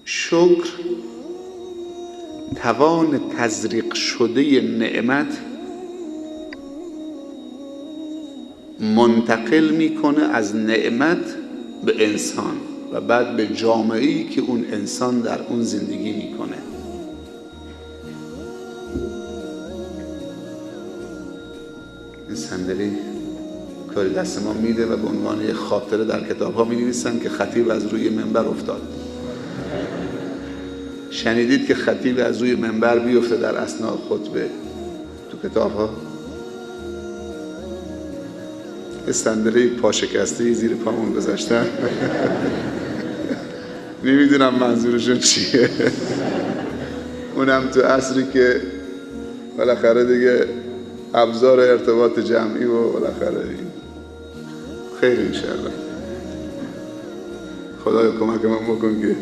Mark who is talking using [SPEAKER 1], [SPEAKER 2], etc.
[SPEAKER 1] شکر توان تزریق شده نعمت منتقل میکنه از نعمت به انسان و بعد به جامعه‌ای که اون انسان در اون زندگی میکنه. این صندلی کاری دست ما میده و به عنوان یک خاطره در کتاب ها می نویسن که خطیب از روی منبر افتاد. شنیدید که خطیب از روی منبر بیفته در اثناء خطبه؟ تو کتاب ها صندلی پا شکسته زیر پامون گذاشتن. نمیدونم منظورشون چیه. اونم تو عصری که بالاخره دیگه ابزار ارتباط جمعی و بالاخره خیر انشاءالله. خدایا کمک من بکن که